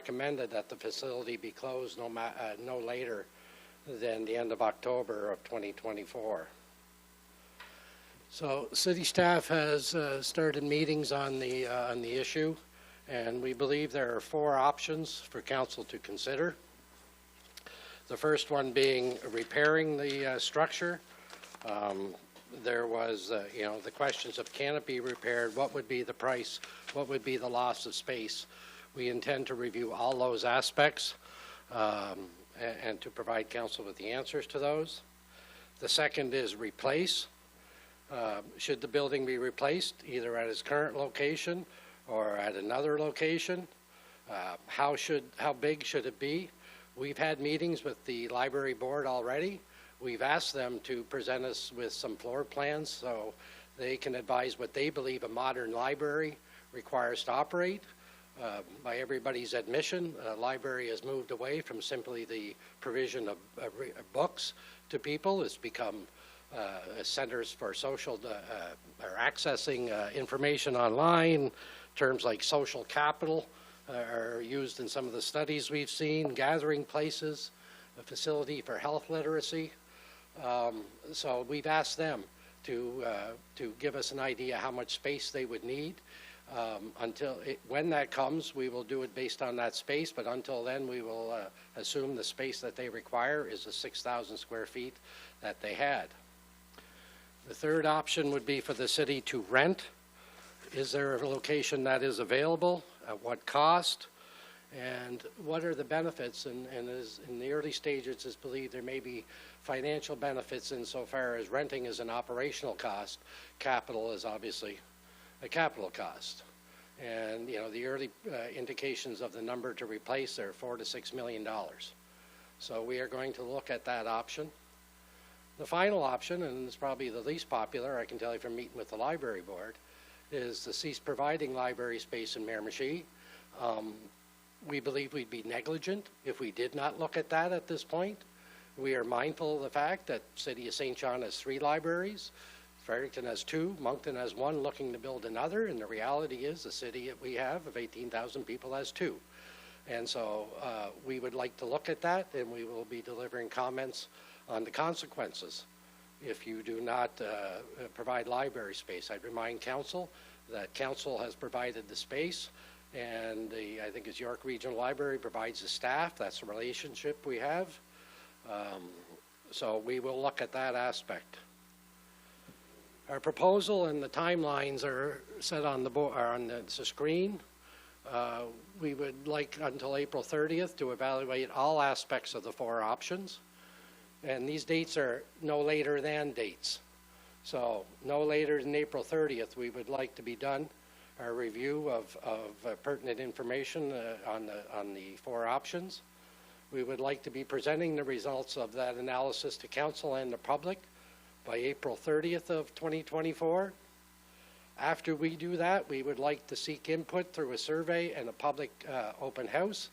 recommended that the facility be closed no later than the end of October of 2024. So city staff has started meetings on the issue, and we believe there are 4 options for council to consider. The first one being repairing the structure. There was, the questions of can it be repaired, what would be the price, what would be the loss of space. We intend to review all those aspects and to provide council with the answers to those. The second is replace. Should the building be replaced either at its current location or at another location? How big should it be? We've had meetings with the library board already. We've asked them to present us with some floor plans so they can advise what they believe a modern library requires to operate. By everybody's admission, a library has moved away from simply the provision of books to people. It's become centers for social or accessing information online. Terms like social capital are used in some of the studies we've seen, gathering places, a facility for health literacy. So we've asked them to give us an idea how much space they would need. When that comes, we will do it based on that space, but until then we will assume the space that they require is the 6,000 square feet that they had. The third option would be for the city to rent. Is there a location that is available? At what cost? And what are the benefits? And as in the early stages, it's believed there may be financial benefits insofar as renting is an operational cost. Capital is obviously a capital cost. And the early indications of the number to replace are $4 to $6 million. So we are going to look at that option. The final option, and it's probably the least popular, I can tell you from meeting with the library board, is to cease providing library space in Miramichi. We believe we'd be negligent if we did not look at that at this point. We are mindful of the fact that the City of St. John has 3 libraries, Fredericton has 2, Moncton has 1, looking to build another, and the reality is the city that we have of 18,000 people has 2. And so we would like to look at that, and we will be delivering comments on the consequences if you do not provide library space. I'd remind council that council has provided the space, and I think it's York Regional Library provides the staff. That's the relationship we have. So we will look at that aspect. Our proposal and the timelines are set on the board, on the screen. We would like until April 30th to evaluate all aspects of the 4 options. And these dates are no later than dates. So no later than April 30th, we would like to be done our review of pertinent information on the 4 options. We would like to be presenting the results of that analysis to council and the public by April 30th of 2024. After we do that, we would like to seek input through a survey and a public open house.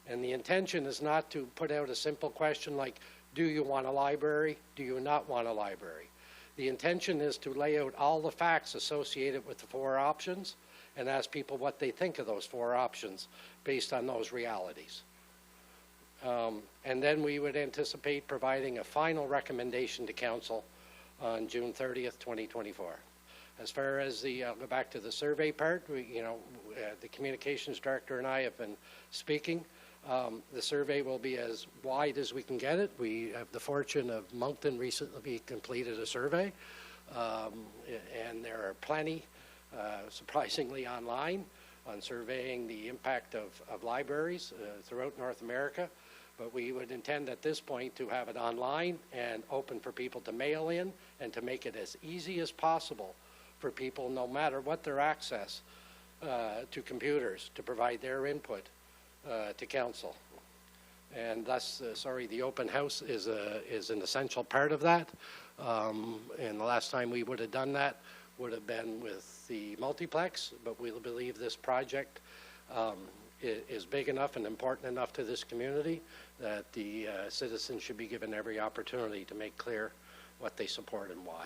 And the intention is not to put out a simple question like, do you want a library? Do you not want a library? The intention is to lay out all the facts associated with the 4 options and ask people what they think of those 4 options based on those realities. And then we would anticipate providing a final recommendation to council on June 30th, 2024. As far as the, go back to the survey part, the communications director and I have been speaking. The survey will be as wide as we can get it. We have the fortune of Moncton recently completed a survey, and there are plenty, surprisingly, online on surveying the impact of libraries throughout North America. But we would intend at this point to have it online and open for people to mail in and to make it as easy as possible for people, no matter what their access to computers, to provide their input to council. And thus, the open house is an essential part of that. And the last time we would have done that would have been with the multiplex, but we believe this project is big enough and important enough to this community that the citizens should be given every opportunity to make clear what they support and why.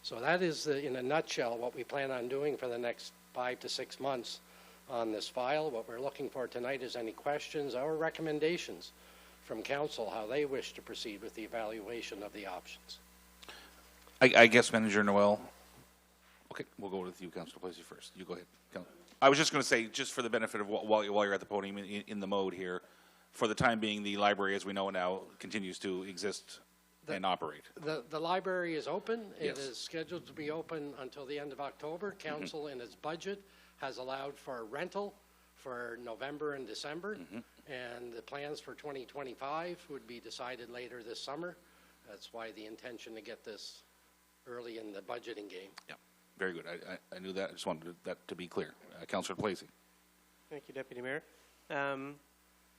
So that is, in a nutshell, what we plan on doing for the next 5 to 6 months on this file. What we're looking for tonight is any questions or recommendations from council, how they wish to proceed with the evaluation of the options. I guess Manager Noel. Okay, we'll go with you, Councillor Placey, first. You go ahead. I was just going to say, just for the benefit of while you're at the podium in the mode here, for the time being, the library, as we know now, continues to exist and operate. The library is open. Yes. It is scheduled to be open until the end of October. Council, in its budget, has allowed for rental for November and December, and the plans for 2025 would be decided later this summer. That's why the intention to get this early in the budgeting game. Yeah, very good. I knew that. I just wanted that to be clear. Councillor Placey. Thank you, Deputy Mayor.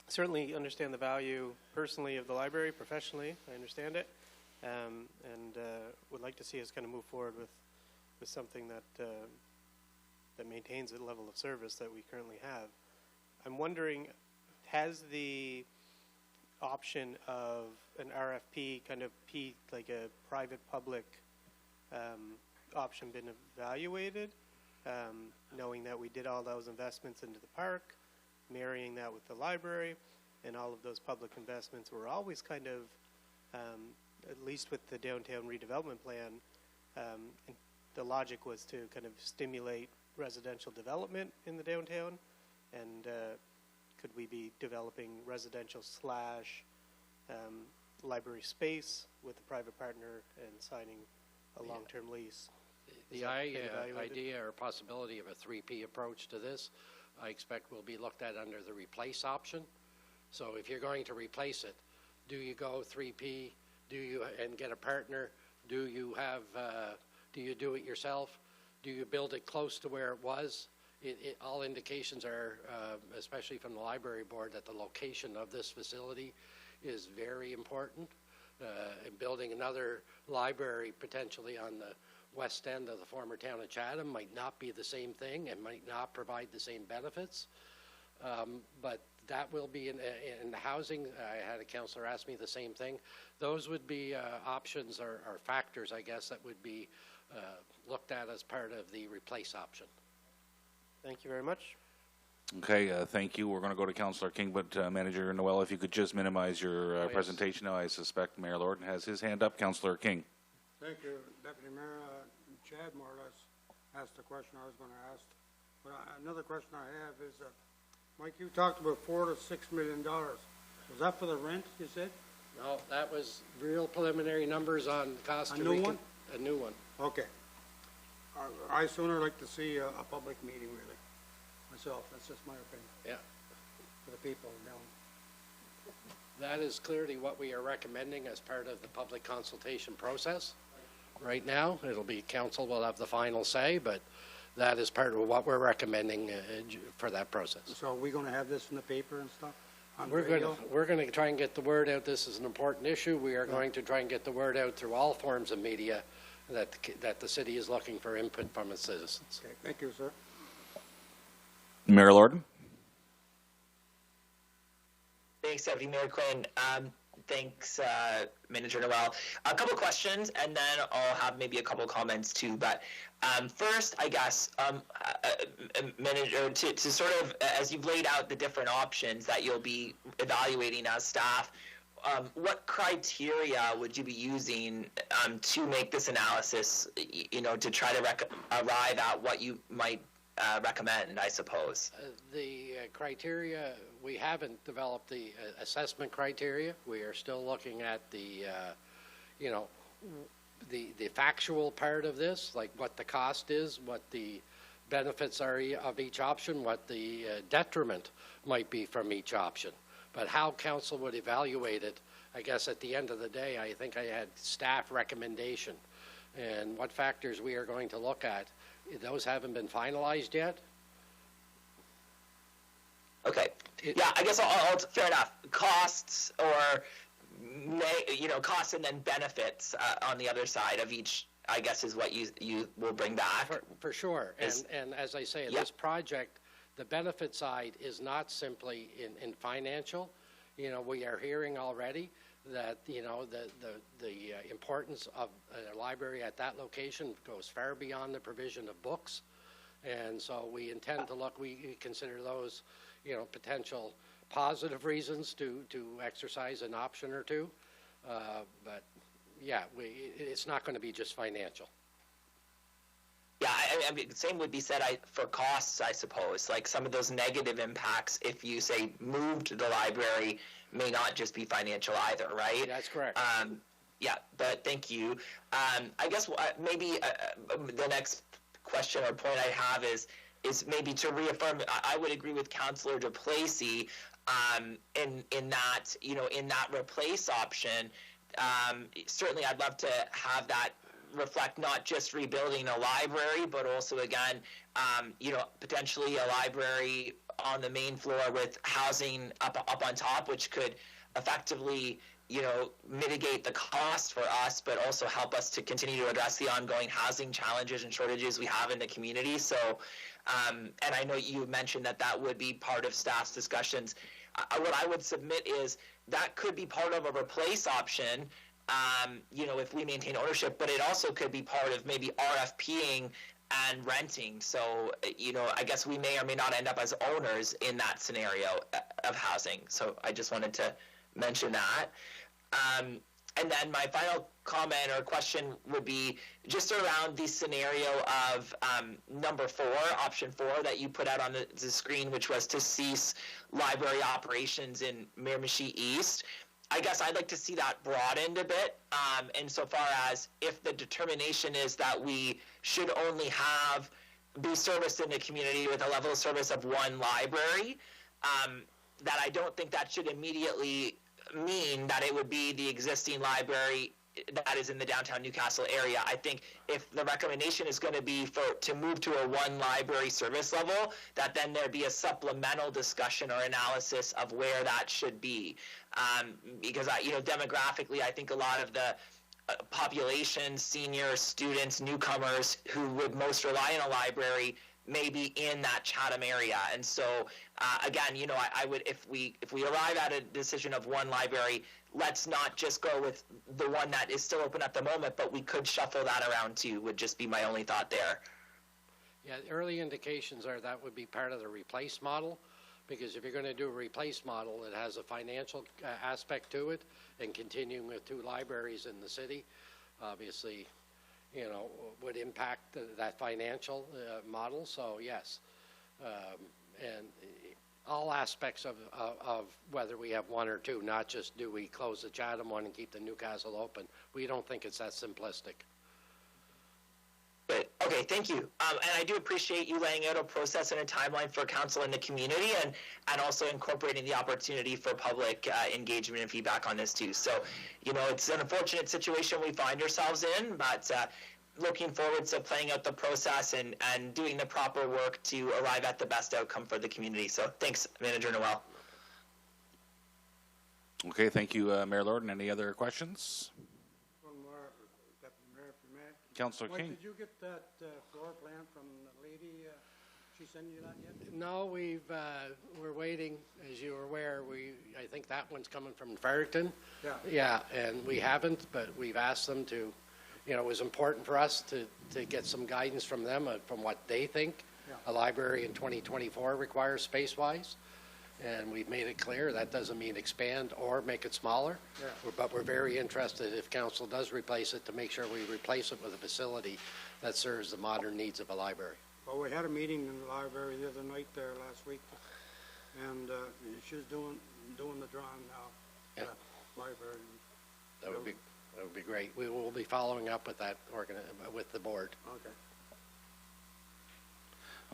Certainly understand the value personally of the library, professionally. I understand it, and would like to see us kind of move forward with something that that maintains the level of service that we currently have. I'm wondering, has the option of an RFP kind of like a private-public option been evaluated, knowing that we did all those investments into the park, marrying that with the library, and all of those public investments were always kind of, at least with the downtown redevelopment plan, the logic was to kind of stimulate residential development in the downtown, and could we be developing residential slash library space with a private partner and signing a long-term lease? The idea or possibility of a 3P approach to this, I expect will be looked at under the replace option. So if you're going to replace it, do you go 3P? Do you and get a partner? Do you have? Do you do it yourself? Do you build it close to where it was? All indications are, especially from the library board, that the location of this facility is very important. And building another library potentially on the west end of the former town of Chatham might not be the same thing and might not provide the same benefits. But that will be in the housing. I had a councillor ask me the same thing. Those would be options or factors, I guess, that would be looked at as part of the replace option. Thank you very much. Okay, thank you. We're going to go to Councillor King, but Manager Noel, if you could just minimize your presentation now. I suspect Mayor Lorden has his hand up. Councillor King. Thank you, Deputy Mayor. Chad more or less asked the question I was going to ask. But another question I have is, Mike, you talked about $4 to $6 million. Was that for the rent, you said? No, that was real preliminary numbers on cost. A new one? A new one. Okay. I sooner like to see a public meeting, really, myself. That's just my opinion. Yeah. For the people down. That is clearly what we are recommending as part of the public consultation process. Right now, it'll be council will have the final say, but that is part of what we're recommending for that process. So are we going to have this in the paper and stuff? We're going to try and get the word out. This is an important issue. We are going to try and get the word out through all forms of media that the city is looking for input from its citizens. Okay, thank you, sir. Mayor Lorden. Thanks, Deputy Mayor Quinn. Thanks, Manager Noel. A couple questions, and then I'll have maybe a couple comments too. But first, I guess, Manager, to sort of, as you've laid out the different options that you'll be evaluating as staff, what criteria would you be using to make this analysis, to try to arrive at what you might recommend, I suppose? The criteria, we haven't developed the assessment criteria. We are still looking at the, the factual part of this, like what the cost is, what the benefits are of each option, what the detriment might be from each option. But how council would evaluate it, I guess at the end of the day, I think I had staff recommendation. And what factors we are going to look at, those haven't been finalized yet. Okay. Yeah, I guess I'll fair enough. Costs or, costs and then benefits on the other side of each, I guess, is what you will bring back. For sure. And as I say, this project, the benefit side is not simply in financial. We are hearing already that, the importance of a library at that location goes far beyond the provision of books. And so we intend to look, we consider those, potential positive reasons to exercise an option or two. But yeah, it's not going to be just financial. Yeah, I mean, same would be said for costs, I suppose. Like some of those negative impacts, if you say moved the library, may not just be financial either, right? That's correct. Yeah, but thank you. I guess maybe the next question or point I have is maybe to reaffirm. I would agree with Councillor DePlacy in that in that replace option. Certainly, I'd love to have that reflect not just rebuilding a library, but also again, potentially a library on the main floor with housing up on top, which could effectively, mitigate the cost for us, but also help us to continue to address the ongoing housing challenges and shortages we have in the community. So, and I know you mentioned that would be part of staff's discussions. What I would submit is that could be part of a replace option, if we maintain ownership, but it also could be part of maybe RFPing and renting. So, I guess we may or may not end up as owners in that scenario of housing. So I just wanted to mention that. And then my final comment or question would be just around the scenario of number 4, option 4 that you put out on the screen, which was to cease library operations in Miramichi East. I guess I'd like to see that broadened a bit, insofar as if the determination is that we should only be serviced in the community with a level of service of one library, that I don't think that should immediately mean that it would be the existing library that is in the downtown Newcastle area. I think if the recommendation is going to be to move to a one library service level, that then there be a supplemental discussion or analysis of where that should be. Because demographically, I think a lot of the population, seniors, students, newcomers who would most rely on a library may be in that Chatham area. And so again, I would, if we arrive at a decision of one library, let's not just go with the one that is still open at the moment, but we could shuffle that around too, would just be my only thought there. Yeah, early indications are that would be part of the replace model, because if you're going to do a replace model, it has a financial aspect to it, and continuing with 2 libraries in the city, obviously, would impact that financial model. So yes, and all aspects of whether we have 1 or 2, not just do we close the Chatham one and keep the Newcastle open. We don't think it's that simplistic. Good. Okay, thank you. And I do appreciate you laying out a process and a timeline for council and the community, and also incorporating the opportunity for public engagement and feedback on this too. So, it's an unfortunate situation we find ourselves in, but looking forward to playing out the process and doing the proper work to arrive at the best outcome for the community. So thanks, Manager Noel. Okay, thank you, Mayor Lord. And any other questions? One more, Deputy Mayor, if you may. Councillor Mike, King. did you get that floor plan from the lady? She sent you that yet? No, we're waiting. As you are aware, I think that one's coming from Farrington. Yeah. Yeah, and we haven't, but we've asked them to. It was important for us to get some guidance from them from what they think a library in 2024 requires space-wise. And we've made it clear that doesn't mean expand or make it smaller. Yeah. But we're very interested, if council does replace it, to make sure we replace it with a facility that serves the modern needs of a library. Well, we had a meeting in the library the other night there last week, and she's doing the drawing now. Yeah. Library. That would be great. We will be following up with that with the board. Okay.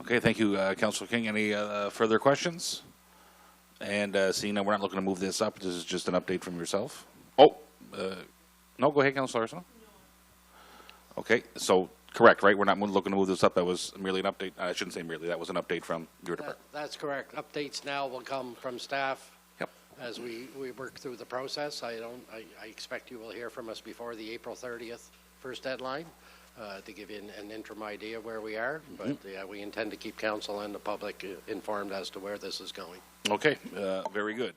Okay, thank you, Councillor King. Any further questions? And seeing that we're not looking to move this up, this is just an update from yourself. Oh, no, go ahead, Councillor Arsenault. Okay, so correct, right? We're not looking to move this up. That was merely an update. I shouldn't say merely. That was an update from your department. That's correct. Updates now will come from staff. Yep. As we work through the process. I expect you will hear from us before the April 30th first deadline to give you an interim idea of where we are. But we intend to keep council and the public informed as to where this is going. Okay, very good.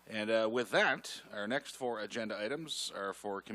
And with that, our next 4 agenda items are for